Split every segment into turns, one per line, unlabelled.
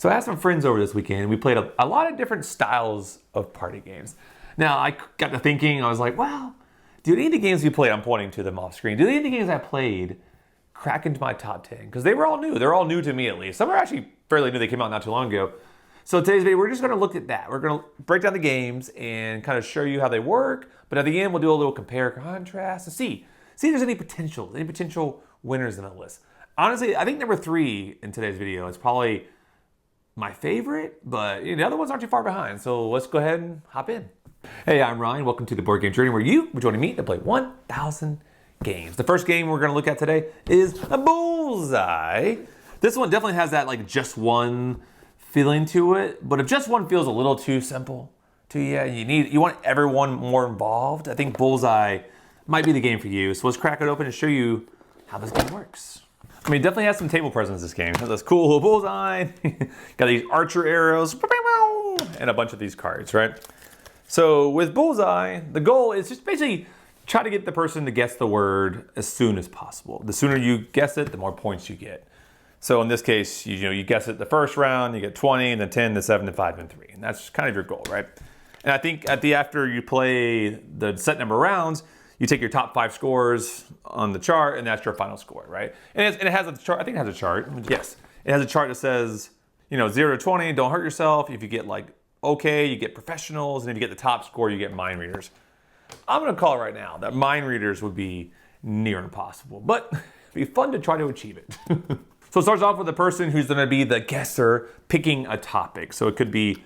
So I had some friends over this weekend, and we played a lot of different styles of party games. Now, I got to thinking, I was like, well, do any of the games we played, I'm pointing to them off screen, do any of the games I played crack into my top 10? Because they were all new. They're all new to me, at least. Some are actually fairly new. They came out not too long ago. So today's video, we're just going to look at that. We're going to break down the games and kind of show you how they work. But at the end, we'll do a little compare contrast to see if there's any potential winners in the list. Honestly, I think number 3 in today's video is probably my favorite, but the other ones aren't too far behind. So let's go ahead and hop in. Hey, I'm Ryan. Welcome to the Board Game Journey, where you are joining me to play 1,000 games. The first game we're going to look at today is a Bullseye. This one definitely has that like just one feeling to it, but if just one feels a little too simple to you, you want everyone more involved, I think Bullseye might be the game for you. So let's crack it open and show you how this game works. I mean, it definitely has some table presence, this game. It has this cool little bullseye, got these archer arrows, and a bunch of these cards, right? So with Bullseye, the goal is just basically try to get the person to guess the word as soon as possible. The sooner you guess it, the more points you get. So in this case, you guess it the first round, you get 20, and then 10, then 7, then 5, and 3. And that's kind of your goal, right? And I think after you play the set number of rounds, you take your top 5 scores on the chart, and that's your final score, right? And it has a chart. I think it has a chart. Yes, it has a chart that says, 0 to 20, don't hurt yourself. If you get like okay, you get professionals, and if you get the top score, you get mind readers. I'm gonna call it right now that mind readers would be near impossible, but it'd be fun to try to achieve it. So it starts off with the person who's gonna be the guesser picking a topic. So it could be,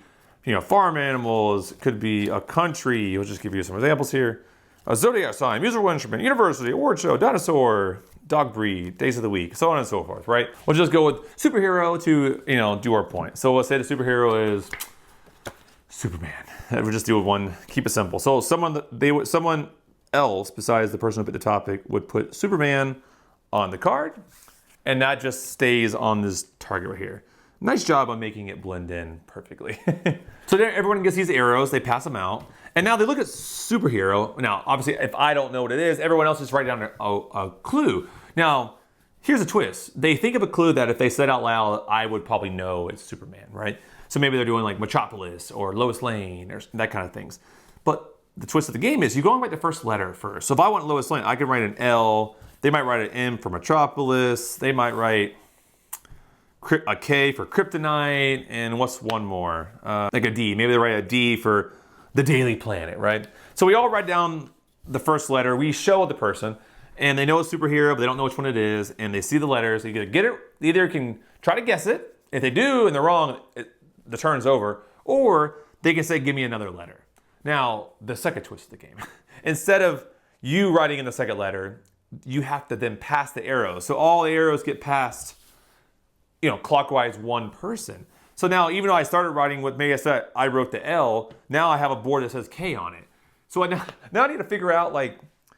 farm animals, it could be a country. I'll just give you some examples here. A zodiac sign, musical instrument, university, award show, dinosaur, dog breed, days of the week, so on and so forth, right? We'll just go with superhero to, do our point. So let's say the superhero is Superman. We'll just do one, keep it simple. So someone else besides the person who picked the topic would put Superman on the card, and that just stays on this target right here. Nice job on making it blend in perfectly. So then everyone gets these arrows, they pass them out, and now they look at superhero. Now, obviously, if I don't know what it is, everyone else just write down a clue. Now, here's a twist. They think of a clue that if they said out loud, I would probably know it's Superman, right? So maybe they're doing like Metropolis or Lois Lane or that kind of things. But the twist of the game is you go and write the first letter first. So if I want Lois Lane, I can write an L. They might write an M for Metropolis. They might write a K for Kryptonite, and what's one more? Like a D. Maybe they write a D for the Daily Planet, right? So we all write down the first letter. We show the person, and they know it's superhero, but they don't know which one it is, and they see the letters. They either can try to guess it. If they do and they're wrong, the turn's over, or they can say, give me another letter. Now, the second twist of the game. Instead of you writing in the second letter, you have to then pass the arrows. So all the arrows get passed clockwise one person. So now, even though I started writing with, maybe I wrote the L, now I have a board that says K on it. So now I need to figure out, like,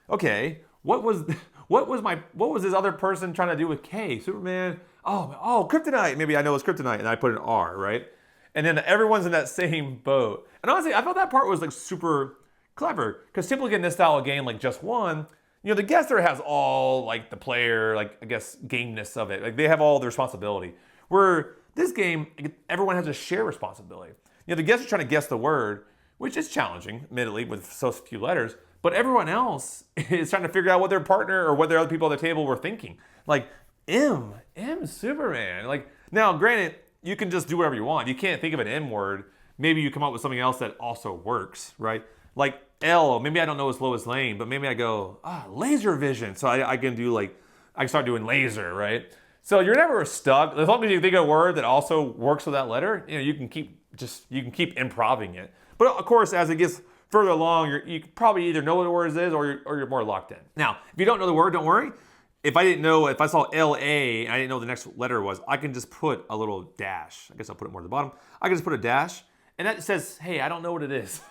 okay, what was this other person trying to do with K? Superman, oh, Kryptonite. Maybe I know it's Kryptonite, and I put an R, right? And then everyone's in that same boat. And honestly, I thought that part was like super clever, because typically in this style of game, like just one, the guesser has all like the player, like I guess gameness of it. Like they have all the responsibility. Where this game, everyone has a shared responsibility. The guesser's trying to guess the word, which is challenging, admittedly, with so few letters. But everyone else is trying to figure out what their partner or what their other people at the table were thinking. Like M Superman. Like now, granted, you can just do whatever you want. You can't think of an M word. Maybe you come up with something else that also works, right? Like L, maybe I don't know it's Lois Lane, but maybe I go, laser vision. So I can do I can start doing laser, right? So you're never stuck. As long as you think of a word that also works with that letter, you can keep improving it. But of course, as it gets further along, you probably either know what the word is or you're more locked in. Now, if you don't know the word, don't worry. If I saw L-A and I didn't know the next letter was, I can just put a little dash. I guess I'll put it more at the bottom. I can just put a dash, and that says, hey, I don't know what it is.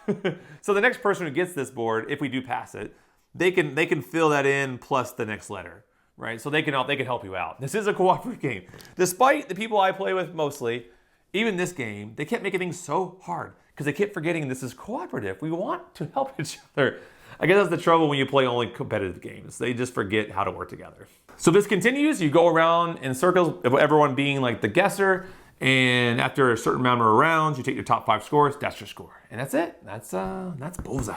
So the next person who gets this board, if we do pass it, they can fill that in plus the next letter, right? So they can help you out. This is a cooperative game. Despite the people I play with mostly, even this game, they kept making things so hard because they kept forgetting this is cooperative. We want to help each other. I guess that's the trouble when you play only competitive games. They just forget how to work together. So this continues. You go around in circles, everyone being like the guesser, And after a certain amount of rounds, you take your top 5 scores. That's your score, and that's it. That's Bullseye.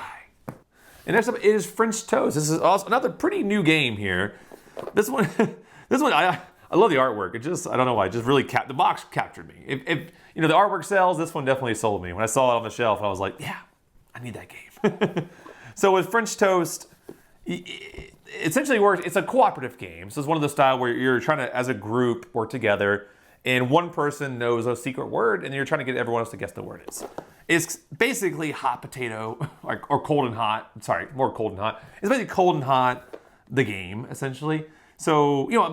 And next up is Frenchtoast. This is also another pretty new game here. This one, I love the artwork. It just, I don't know why, it just really the box captured me. If you know the artwork sells, this one definitely sold me. When I saw it on the shelf, I was like, yeah, I need that game. So with Frenchtoast, it essentially works. It's a cooperative game. So it's one of the style where you're trying to, as a group, work together, and one person knows a secret word, and you're trying to get everyone else to guess the word is. It's basically hot potato, or cold and hot. Sorry, more cold and hot. It's basically cold and hot, the game, essentially. So, you know,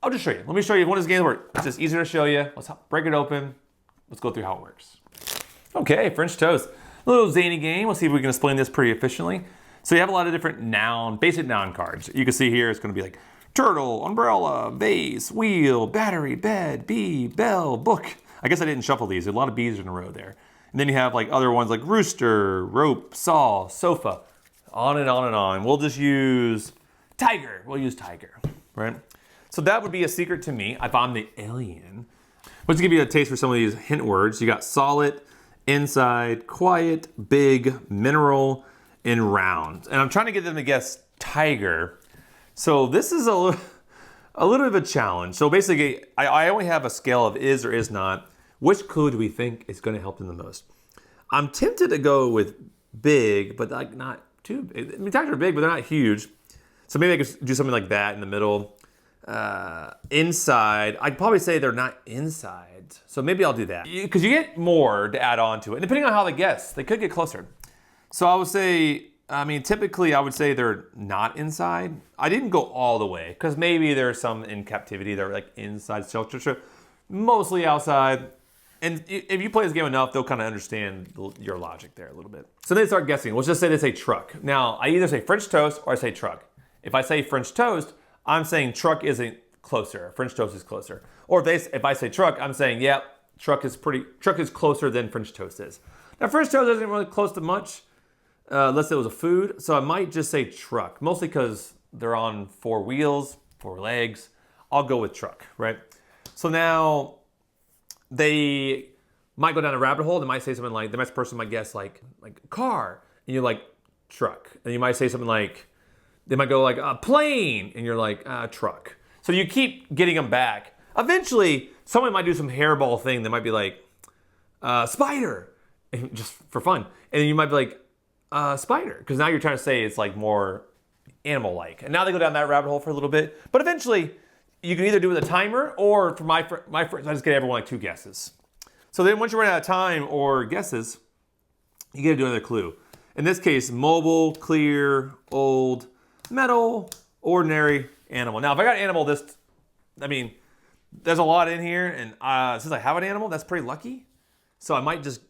I'll just show you. Let me show you one of these games where it's just easier to show you. Let's break it open. Let's go through how it works. Okay, Frenchtoast. A little zany game. Let's see if we can explain this pretty efficiently. So you have a lot of different basic noun cards. You can see here it's going to be like turtle, umbrella, vase, wheel, battery, bed, bee, bell, book. I guess I didn't shuffle these. There's a lot of bees in a row there. And then you have like other ones like rooster, rope, saw, sofa, on and on and on. We'll just use tiger. We'll use tiger, right? So that would be a secret to me if I'm the alien. Let's give you a taste for some of these hint words. You got solid, inside, quiet, big, mineral, and round. And I'm trying to get them to guess tiger. So this is a little bit of a challenge. So basically, I only have a scale of is or is not. Which clue do we think is going to help them the most? I'm tempted to go with big, but like not too big. I mean, tigers are big, but they're not huge. So maybe I could do something like that in the middle. Inside, I'd probably say they're not inside. So maybe I'll do that. Because you get more to add on to it. And depending on how they guess, they could get closer. So I would say, I mean, typically I would say they're not inside. I didn't go all the way, because maybe there's some in captivity that are like inside shelter. So mostly outside. And if you play this game enough, they'll kind of understand your logic there a little bit. So they start guessing. Let's just say they say truck. Now, I either say French toast or I say truck. If I say French toast, I'm saying truck isn't closer. French toast is closer. Or if I say truck, I'm saying, yeah, truck is closer than French toast is. Now, French toast isn't really close to much, unless it was a food. So I might just say truck, mostly because they're on 4 wheels, 4 legs. I'll go with truck, right? So now they might go down a rabbit hole. They might say something like, the next person might guess like car, and you're like truck. And you might say something like, they might go like plane, and you're like truck. So you keep getting them back. Eventually, someone might do some hairball thing. They might be like spider, just for fun. And then you might be like spider, because now you're trying to say it's like more animal-like. And now they go down that rabbit hole for a little bit. But eventually, you can either do it with a timer, or for my first, I just get everyone like 2 guesses. So then once you run out of time or guesses, you get to do another clue. In this case, mobile, clear, old, metal, ordinary, animal. Now, if I got animal, there's a lot in here, and since I have an animal, that's pretty lucky. So I might just,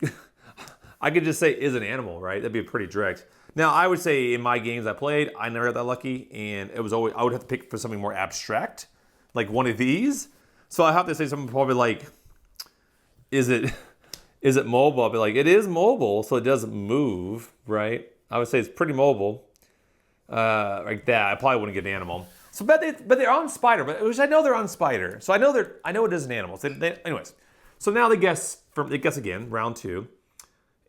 I could just say is an animal, right? That'd be pretty direct. Now, I would say in my games I played, I never got that lucky, and it was always, I would have to pick for something more abstract, like one of these. So I have to say something probably like, is it mobile? I'll be like, it is mobile, so it doesn't move, right? I would say it's pretty mobile. Like that, I probably wouldn't get an animal. So, but they're on spider, which I know they're on spider. So I know it is an animal. So anyways, so now they guess again, round 2,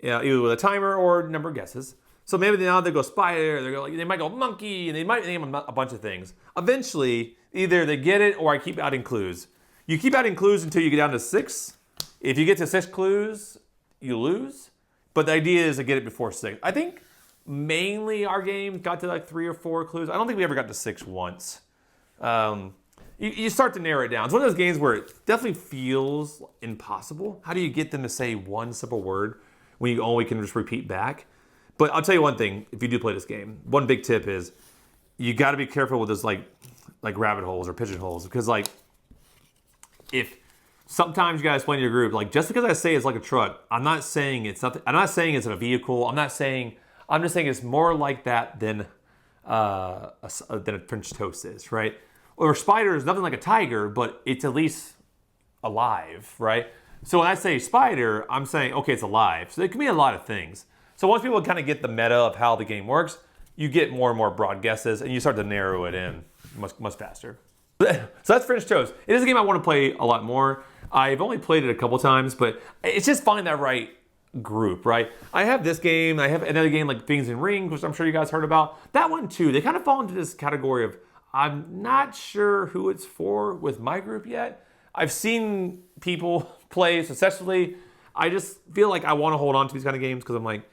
either with a timer or number of guesses. So maybe now they go spider, they might go monkey, and they might name a bunch of things. Eventually, either they get it or I keep adding clues. You keep adding clues until you get down to 6. If you get to 6 clues, you lose. But the idea is to get it before 6. I think mainly our game got to like 3 or 4 clues. I don't think we ever got to 6 once. You start to narrow it down. It's one of those games where it definitely feels impossible. How do you get them to say one simple word when you only can just repeat back? But I'll tell you one thing, if you do play this game, one big tip is you got to be careful with this like rabbit holes or pigeonholes, because like if sometimes you guys explain to your group, like just because I say it's like a truck, I'm not saying it's not. I'm not saying it's a vehicle. I'm just saying it's more like that than a French toast is, right? Or spider is nothing like a tiger, but it's at least alive, right? So when I say spider, I'm saying, okay, it's alive. So it can mean a lot of things. So once people kind of get the meta of how the game works, you get more and more broad guesses, and you start to narrow it in much faster. So that's French toast. It is a game I want to play a lot more. I've only played it a couple times, but it's just finding that right group, right? I have this game, I have another game like Things in Rings, which I'm sure you guys heard about. That one too, they kind of fall into this category of I'm not sure who it's for with my group yet. I've seen people play successfully. I just feel like I want to hold on to these kind of games because I'm like,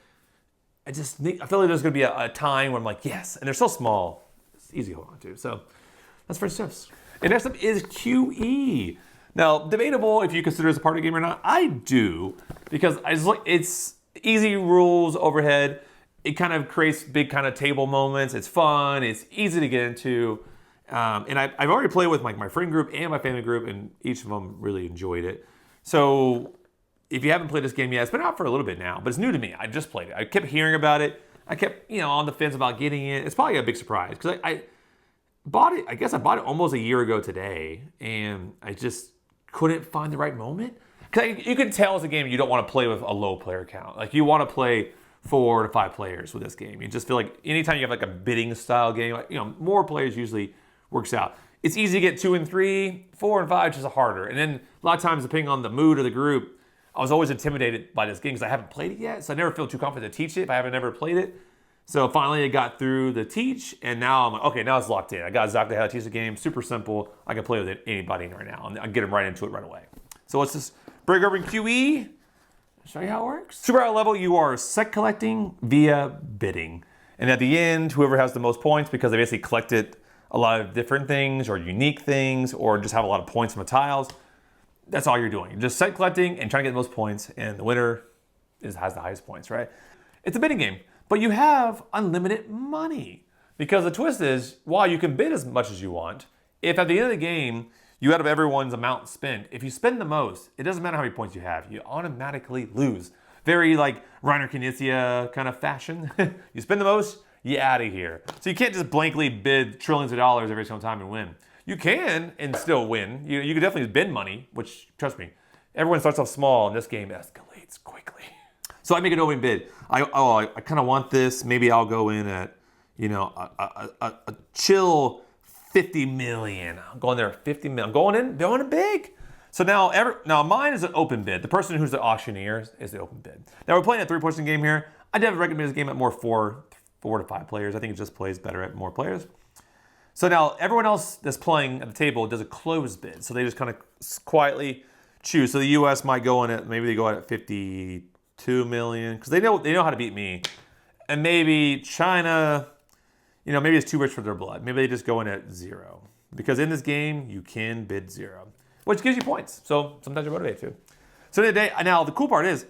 I feel like there's going to be a time where I'm like, yes, and they're so small, it's easy to hold on to. So that's Frenchtoast. And next up is QE. Now, debatable if you consider this a party game or not. I do, because it's easy rules overhead. It kind of creates big kind of table moments. It's fun. It's easy to get into. And I've already played with my friend group and my family group, and each of them really enjoyed it. So if you haven't played this game yet, it's been out for a little bit now, but it's new to me. I just played it. I kept hearing about it. I kept, on the fence about getting it. It's probably a big surprise because I bought it. I guess I bought it almost a year ago today, and I just couldn't find the right moment. Because you can tell it's a game you don't want to play with a low player count. Like you want to play 4 to 5 players with this game. You just feel like anytime you have like a bidding style game, more players usually works out. It's easy to get 2 and 3, 4 and 5 just harder. And then a lot of times, depending on the mood of the group, I was always intimidated by this game because I haven't played it yet. So I never feel too confident to teach it if I haven't ever played it. So finally I got through the teach, and now I'm like, okay, now it's locked in. I got exactly how to teach the game. Super simple. I can play with it anybody right now. And I get them right into it right away. So let's just break over in QE. Show you how it works. Super high level, you are set collecting via bidding. And at the end, whoever has the most points, because they basically collected a lot of different things or unique things or just have a lot of points from the tiles, that's all you're doing. You're just set collecting and trying to get the most points, and the winner has the highest points, right? It's a bidding game, but you have unlimited money. Because the twist is, while you can bid as much as you want, if at the end of the game, you out of everyone's amount spent, if you spend the most, it doesn't matter how many points you have, you automatically lose. Very like Reiner Knizia kind of fashion. You spend the most, you out of here. So you can't just blankly bid trillions of dollars every single time and win. You can and still win. You can definitely bid money, which, trust me, everyone starts off small and this game escalates quickly. So I make an open bid. I kind of want this. Maybe I'll go in at, a chill 50 million. I'm going there at 50 million. I'm going in big. So now mine is an open bid. The person who's the auctioneer is the open bid. Now we're playing a 3-person game here. I definitely recommend this game at more 4 to 5 players. I think it just plays better at more players. So now everyone else that's playing at the table does a closed bid. So they just kind of quietly choose. So the US might go in at, maybe they go at 52 million because they know how to beat me. And maybe China, maybe it's too rich for their blood. Maybe they just go in at 0. Because in this game, you can bid 0, which gives you points. So sometimes you're motivated too. So today, now the cool part is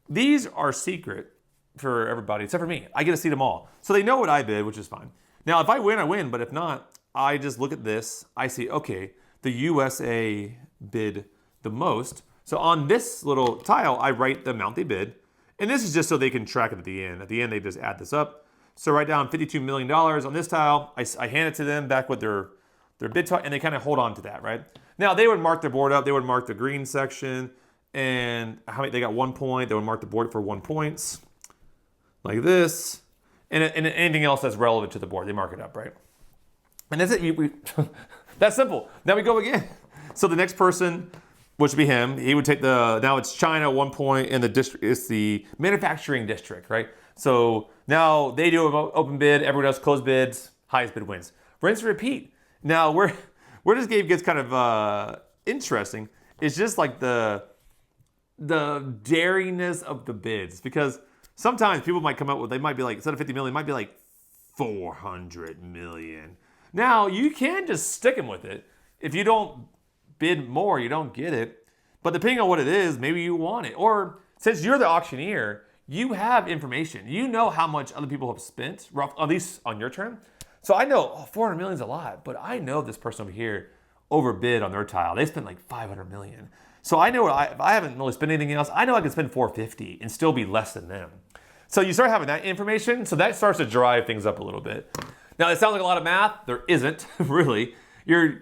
these are secret for everybody except for me. I get to see them all. So they know what I bid, which is fine. Now, if I win, I win. But if not, I just look at this. I see, okay, the USA bid the most. So on this little tile, I write the amount they bid. And this is just so they can track it at the end. At the end, they just add this up. So write down $52 million on this tile. I hand it to them back with their bid tile, and they kind of hold on to that, right? Now, they would mark their board up. They would mark the green section. And how many they got 1 point. They would mark the board for 1 point. Like this. And anything else that's relevant to the board, they mark it up, right? And that's it. That's simple. Now we go again. So the next person, which would be him, he would take now it's China 1 point, and the district is the manufacturing district, right? So now they do an open bid, everyone else closed bids, highest bid wins. Rinse and repeat. Now where this game gets kind of interesting is just like the daringness of the bids, because sometimes people might come up with, they might be like, instead of 50 million, it might be like 400 million. Now, you can just stick them with it. If you don't bid more, you don't get it. But depending on what it is, maybe you want it. Or since you're the auctioneer, you have information. You know how much other people have spent, at least on your turn. So I know 400 million is a lot, but I know this person over here overbid on their tile. They spent like 500 million. So I know if I haven't really spent anything else, I know I can spend 450 and still be less than them. So you start having that information, so that starts to drive things up a little bit. Now, it sounds like a lot of math. There isn't, really. You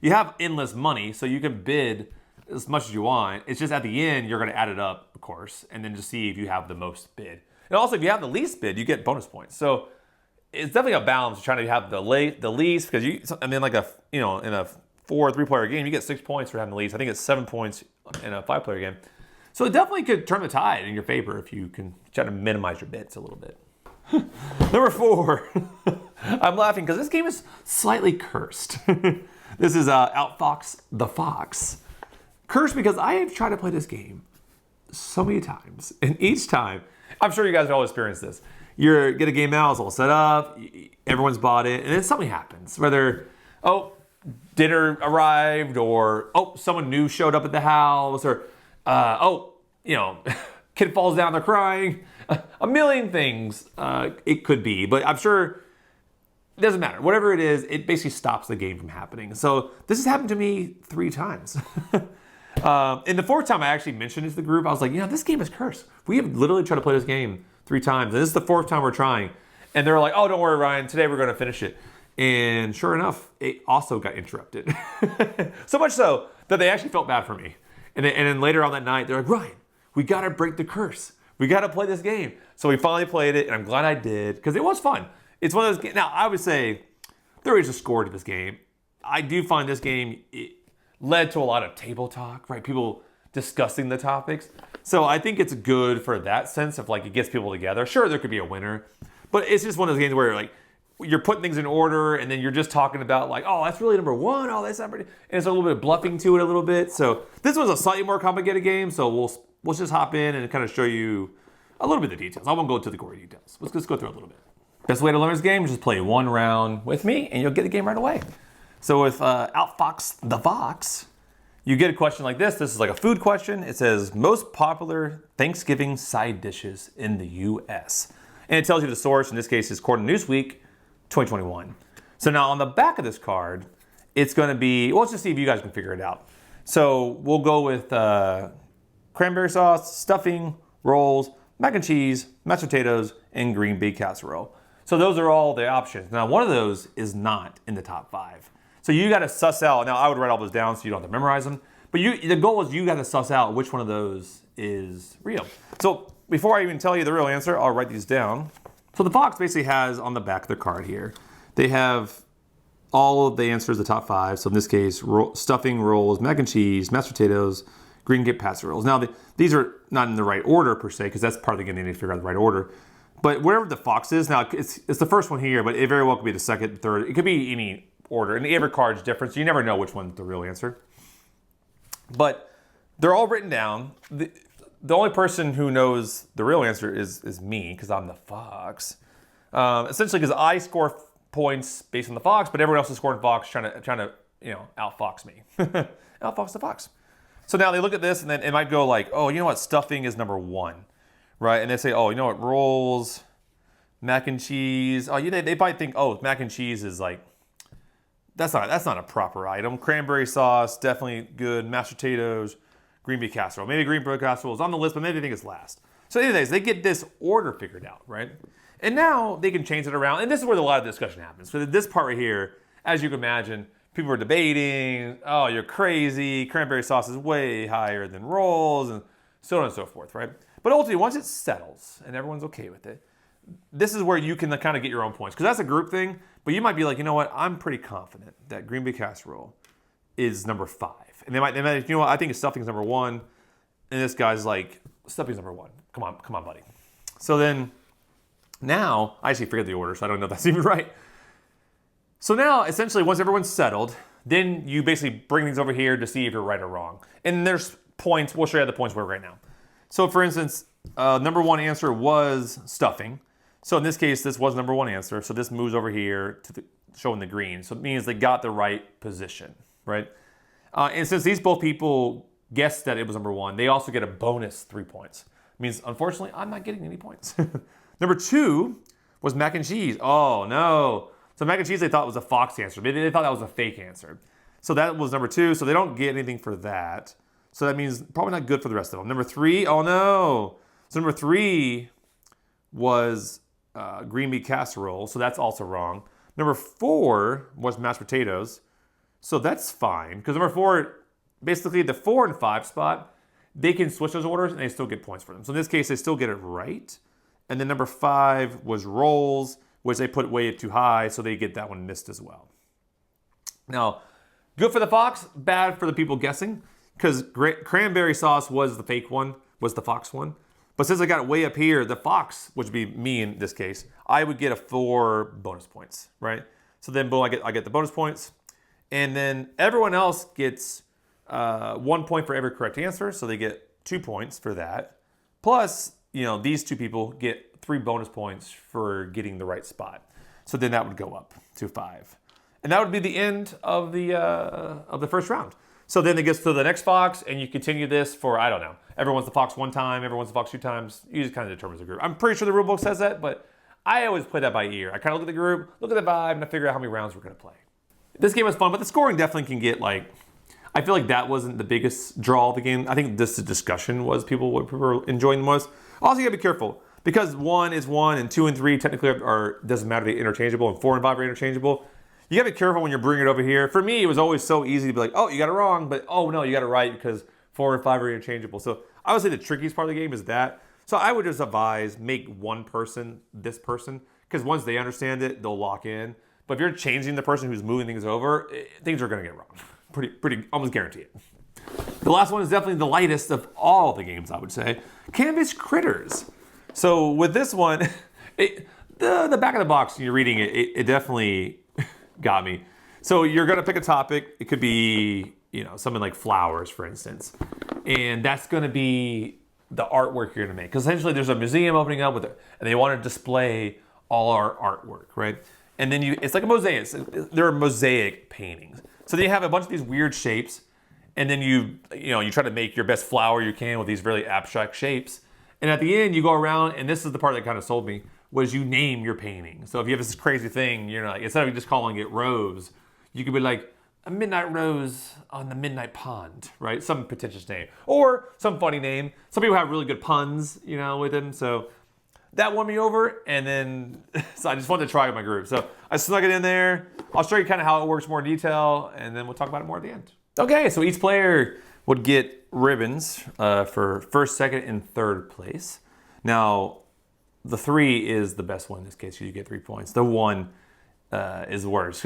have endless money, so you can bid as much as you want. It's just at the end, you're going to add it up, of course, and then just see if you have the most bid. And also, if you have the least bid, you get bonus points. So it's definitely a balance trying to have the least, because in a for a 3-player game, you get 6 points for having the least. I think it's 7 points in a 5-player game. So it definitely could turn the tide in your favor if you can try to minimize your bits a little bit. Number 4. I'm laughing because this game is slightly cursed. This is Outfox the Fox. Cursed because I have tried to play this game so many times. And each time, I'm sure you guys have all experienced this. You get a game out, it's all set up, everyone's bought it, and then something happens. Whether, dinner arrived, or, someone new showed up at the house, or, kid falls down, they're crying. A million things it could be, but I'm sure it doesn't matter. Whatever it is, it basically stops the game from happening. So this has happened to me 3 times. And the 4th time I actually mentioned it to the group, I was like, this game is cursed. We have literally tried to play this game 3 times. And this is the 4th time we're trying. And they're like, oh, don't worry, Ryan. Today we're going to finish it. And sure enough, it also got interrupted. So much so that they actually felt bad for me. And then later on that night, they're like, Ryan, we got to break the curse. We got to play this game. So we finally played it, and I'm glad I did, because it was fun. It's one of those games. Now, I would say there is a score to this game. I do find this game, it led to a lot of table talk, right? People discussing the topics. So I think it's good for that sense of it gets people together. Sure, there could be a winner, but it's just one of those games where you're putting things in order, and then you're just talking about that's really number 1. Oh, that's not pretty. And there's a little bit of bluffing to it a little bit. So this was a slightly more complicated game. So we'll just hop in and kind of show you a little bit of the details. I won't go into the gory details. Let's just go through a little bit. Best way to learn this game is just play 1 round with me, and you'll get the game right away. So with Outfox the Fox, you get a question like this. This is like a food question. It says, most popular Thanksgiving side dishes in the U.S. And it tells you the source. In this case, is according to Newsweek, 2021. So now on the back of this card, it's going to be, let's just see if you guys can figure it out. So we'll go with cranberry sauce, stuffing, rolls, mac and cheese, mashed potatoes, and green bean casserole. So those are all the options. Now, one of those is not in the top 5. So you got to suss out. Now, I would write all those down so you don't have to memorize them. But the goal is you got to suss out which one of those is real. So before I even tell you the real answer, I'll write these down. So the Fox basically has on the back of their card here, they have all of the answers, the top 5. So in this case, stuffing, rolls, mac and cheese, mashed potatoes, green bean casseroles. Now, these are not in the right order per se, because that's part of the game. They need to figure out the right order. But wherever the Fox is, now it's the first one here, but it very well could be the second, third. It could be any order. And every card's different, so you never know which one's the real answer. But they're all written down. The only person who knows the real answer is me, because I'm the Fox. Essentially, because I score points based on the Fox, but everyone else is scoring Fox, trying to outfox me. Outfox the Fox. So now they look at this, and then it might go like, oh, you know what, stuffing is number 1, right? And they say, oh, you know what, rolls, mac and cheese. Oh, they might think, oh, mac and cheese is that's not a proper item. Cranberry sauce, definitely good. Mashed potatoes, green bean casserole. Maybe green bean casserole is on the list, but maybe they think it's last. So anyways, they get this order figured out, right? And now they can change it around. And this is where a lot of discussion happens. So this part right here, as you can imagine, people are debating, oh, you're crazy, cranberry sauce is way higher than rolls, and so on and so forth, right? But ultimately, once it settles and everyone's okay with it, this is where you can kind of get your own points. Because that's a group thing, but you might be like, you know what, I'm pretty confident that green bean casserole is number 5. And they might you know what, I think stuffing's number 1. And this guy's like, stuffing's number 1. Come on, buddy. So then, now, I actually figured the order, so I don't know if that's even right. So now, essentially, once everyone's settled, then you basically bring things over here to see if you're right or wrong. And there's points. We'll show you the points we're right now. So, for instance, number 1 answer was stuffing. So in this case, this was number 1 answer. So this moves over here to showing the green. So it means they got the right position, right? And since these both people guessed that it was number 1, they also get a bonus 3 points. It means, unfortunately, I'm not getting any points. Number 2 was mac and cheese. Oh, no. So mac and cheese they thought was a Fox answer. Maybe they thought that was a fake answer. So that was number 2. So they don't get anything for that. So that means probably not good for the rest of them. Number 3, oh no. So number 3 was green bean casserole. So that's also wrong. Number 4 was mashed potatoes. So that's fine. Because number 4, basically the 4 and 5 spot, they can switch those orders and they still get points for them. So in this case, they still get it right. And then number 5 was rolls, which they put way too high, so they get that one missed as well. Now, Good for the fox, bad for the people guessing, because cranberry sauce was the fake one, was the fox one. But since I got it way up here, the fox, which would be me in this case, I would get a 4 bonus points, right? So then boom, I get the bonus points. And then everyone else gets 1 point for every correct answer, so they get 2 points for that. Plus, these 2 people get 3 bonus points for getting the right spot. So then that would go up to 5. And that would be the end of the first round. So then it gets to the next fox, and you continue this for, I don't know, everyone's the fox 1 time, everyone's the fox 2 times. You just kind of determines the group. I'm pretty sure the rule book says that, but I always play that by ear. I kind of look at the group, look at the vibe, and I figure out how many rounds we're going to play. This game was fun, but the scoring definitely can get I feel like that wasn't the biggest draw of the game. I think this discussion was what people were enjoying the most. Also, you got to be careful, because 1 is 1, and 2 and 3 technically doesn't matter, they're interchangeable, and 4 and 5 are interchangeable. You gotta be careful when you're bringing it over here. For me, it was always so easy to be like, oh, you got it wrong, but oh no, you got it right because 4 and 5 are interchangeable. So I would say the trickiest part of the game is that. So I would just advise make one person this person, because once they understand it, they'll lock in. But if you're changing the person who's moving things over, things are gonna get wrong. Pretty, almost guarantee it. The last one is definitely the lightest of all the games, I would say. Canvas Critters. So with this one, the back of the box, you're reading it definitely got me. So you're gonna pick a topic. It could be, something like flowers, for instance. And that's gonna be the artwork you're gonna make. Because essentially there's a museum opening up with it, and they want to display all our artwork, right? And then it's like a mosaic. There are mosaic paintings. So then you have a bunch of these weird shapes, and then you try to make your best flower you can with these really abstract shapes. And at the end, you go around, and this is the part that kind of sold me, was you name your painting. So if you have this crazy thing, instead of just calling it rose, you could be like, a midnight rose on the midnight pond, right? Some pretentious name. Or some funny name. Some people have really good puns, with them. So that won me over, and then, so I just wanted to try it with my group. So I snuck it in there. I'll show you kind of how it works more in detail, and then we'll talk about it more at the end. Okay, so each player would get ribbons for first, second, and third place. Now, the 3 is the best one in this case. You get 3 points. The 1 is worse.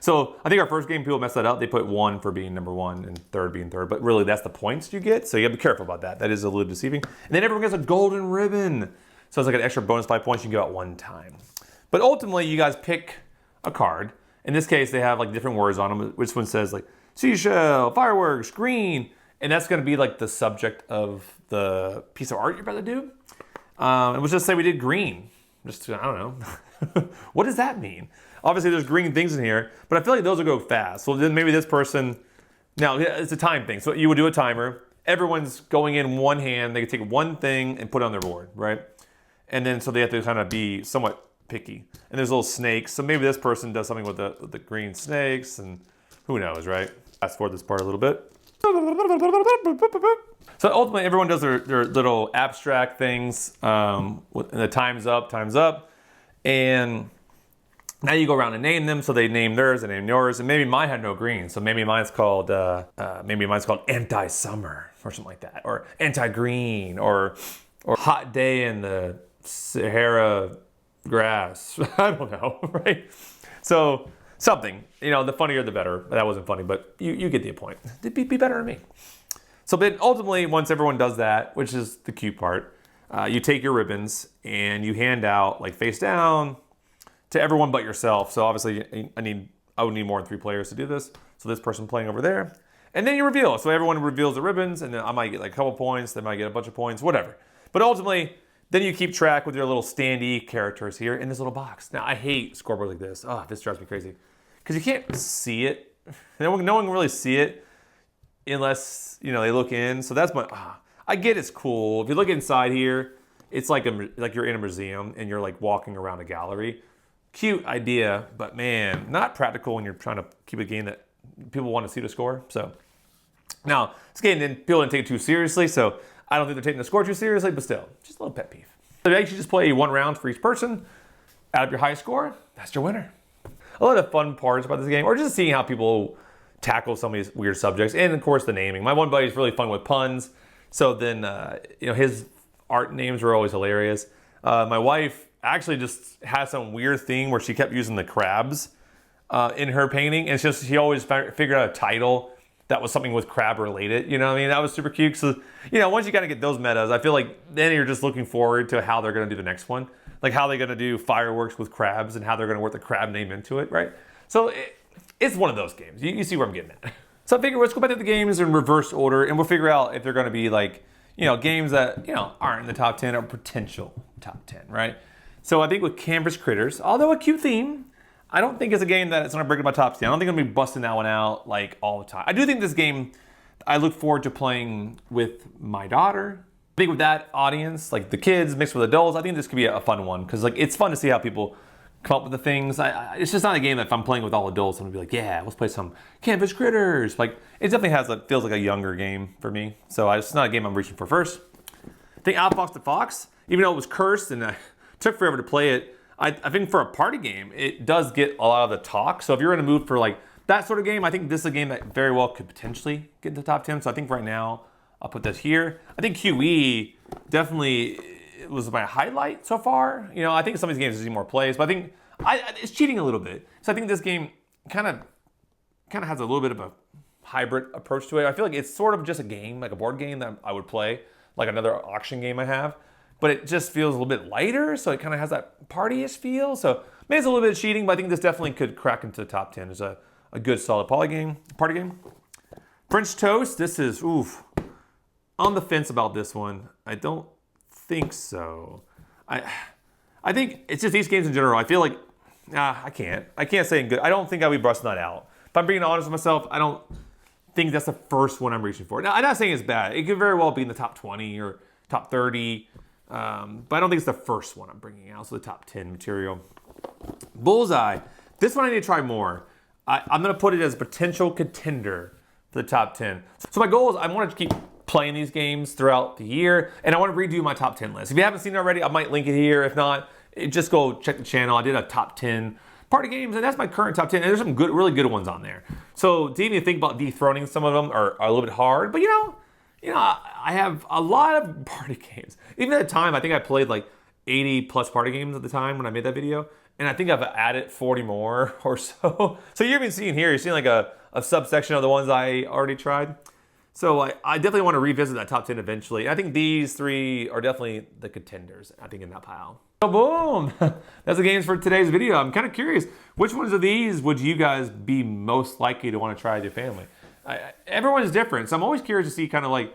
So I think our first game, people messed that up. They put 1 for being number 1 and third being third. But really, that's the points you get. So you got to be careful about that. That is a little deceiving. And then everyone gets a golden ribbon. So it's like an extra bonus 5 points you can go out 1 time. But ultimately, you guys pick a card. In this case, they have different words on them. Which one says seashell, fireworks, green. And that's going to be the subject of the piece of art you're about to do. And we'll just say we did green. I don't know. What does that mean? Obviously, there's green things in here, but I feel like those will go fast. So then maybe this person, now it's a time thing. So you would do a timer. Everyone's going in one hand. They can take one thing and put it on their board, right? And then so they have to kind of be somewhat picky. And there's little snakes. So maybe this person does something with the green snakes, and who knows, right? Fast forward this part a little bit. So ultimately, everyone does their little abstract things. And the time's up. And now you go around and name them. So they name theirs and name yours. And maybe mine had no green. So maybe mine's called anti-summer or something like that. Or anti-green or hot day in the Sahara grass. I don't know, right? So something, the funnier the better. That wasn't funny, but you get the point. Be better than me. So but ultimately, once everyone does that, which is the cute part, you take your ribbons and you hand out face down to everyone but yourself. So obviously I would need more than 3 players to do this. So this person playing over there. And then you reveal. So everyone reveals the ribbons, and then I might get a couple points, they might get a bunch of points, whatever. But ultimately, then you keep track with your little standee characters here in this little box. Now, I hate scoreboard like this. Oh, this drives me crazy. Because you can't see it. No one can really see it unless, they look in. So that's I get it's cool. If you look inside here, it's like you're in a museum and you're walking around a gallery. Cute idea, but man, not practical when you're trying to keep a game that people want to see the score. So now, this game people didn't take it too seriously, so I don't think they're taking the score too seriously, but still, just a little pet peeve. So you actually just play 1 round for each person. Add up your highest score, that's your winner. A lot of fun parts about this game, or just seeing how people tackle some of these weird subjects, and of course the naming. My one buddy is really fun with puns, so then his art names were always hilarious. My wife actually just had some weird thing where she kept using the crabs in her painting. And it's just, she always figured out a title that was something with crab related. You know what I mean? That was super cute. So, you know, once you kind of get those metas, I feel like then you're just looking forward to how they're going to do the next one. Like how they're going to do fireworks with crabs and how they're going to work the crab name into it, right? So it's one of those games. You see where I'm getting at. So I figure let's go back to the games in reverse order and we'll figure out if they're going to be like, you know, games that, you know, aren't in the top 10 or potential top 10, right? So I think with Canvas Critters, although a cute theme, I don't think it's a game that it's going to break my top 10. I don't think I'm going to be busting that one out like all the time. I do think this game, I look forward to playing with my daughter. I think with that audience, like the kids mixed with adults, I think this could be a fun one because like it's fun to see how people come up with the things. It's just not a game that if I'm playing with all adults, I'm gonna be like, yeah, let's play some Canvas Critters. Like it definitely feels like a younger game for me. So it's not a game I'm reaching for first. I think Outfox the Fox, even though it was cursed and took forever to play it, I think for a party game, it does get a lot of the talk. So if you're in a mood for like that sort of game, I think this is a game that very well could potentially get into the top 10. So I think right now, I'll put this here. I think QE definitely was my highlight so far. You know, I think some of these games need more plays, but I think it's cheating a little bit. So I think this game kind of has a little bit of a hybrid approach to it. I feel like it's sort of just a game, like a board game that I would play, like another auction game I have, but it just feels a little bit lighter, so it kind of has that party-ish feel. So maybe it's a little bit of cheating, but I think this definitely could crack into the top 10 as a good solid party game. Frenchtoast, this is, oof. On the fence about this one. I don't think so. I think it's just these games in general. I feel like, I can't say good. I don't think I'll be busting that out. If I'm being honest with myself, I don't think that's the first one I'm reaching for. Now, I'm not saying it's bad. It could very well be in the top 20 or top 30, but I don't think it's the first one I'm bringing out, so the top 10 material. Bullseye. This one I need to try more. I'm going to put it as a potential contender for the top 10. So my goal is I want to keep playing these games throughout the year, and I want to redo my top 10 list. If you haven't seen it already, I might link it here. If not, just go check the channel. I did a top 10 party games, and that's my current top 10, and there's some good, really good ones on there. So to even think about dethroning some of them are a little bit hard, but you know, I have a lot of party games. Even at the time, I think I played like 80 plus party games at the time when I made that video, and I think I've added 40 more or so. So you're even seeing here, you're seeing like a subsection of the ones I already tried. So I definitely want to revisit that top 10 eventually. I think these three are definitely the contenders, I think, in that pile. So boom, that's the games for today's video. I'm kind of curious, which ones of these would you guys be most likely to want to try with your family? Everyone's different, so I'm always curious to see kind of like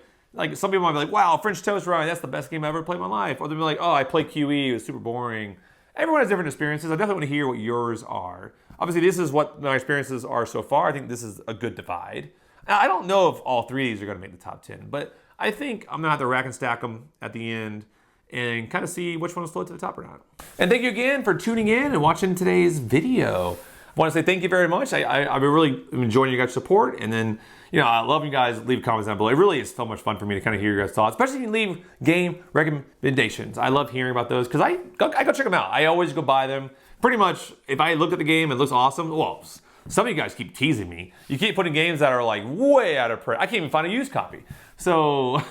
some people might be like, wow, Frenchtoast, Ryan, that's the best game I ever played in my life. Or they'll be like, oh, I played QE, it was super boring. Everyone has different experiences. I definitely want to hear what yours are. Obviously, this is what my experiences are so far. I think this is a good divide. I don't know if all three of these are going to make the top 10, but I think I'm going to have to rack and stack them at the end and kind of see which ones float to the top or not. And thank you again for tuning in and watching today's video. I want to say thank you very much. I've been really enjoying your guys' support, and then, you know, I love you guys. Leave comments down below. It really is so much fun for me to kind of hear your guys' thoughts, especially if you leave game recommendations. I love hearing about those because I go check them out. I always go buy them. Pretty much, if I look at the game and it looks awesome, well, some of you guys keep teasing me. You keep putting games that are like way out of print. I can't even find a used copy. So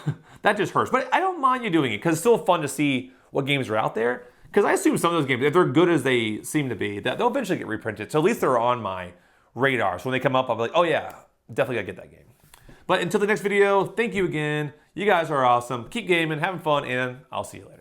that just hurts. But I don't mind you doing it because it's still fun to see what games are out there. Because I assume some of those games, if they're good as they seem to be, that they'll eventually get reprinted. So at least they're on my radar. So when they come up, I'll be like, oh yeah, definitely gotta get that game. But until the next video, thank you again. You guys are awesome. Keep gaming, having fun, and I'll see you later.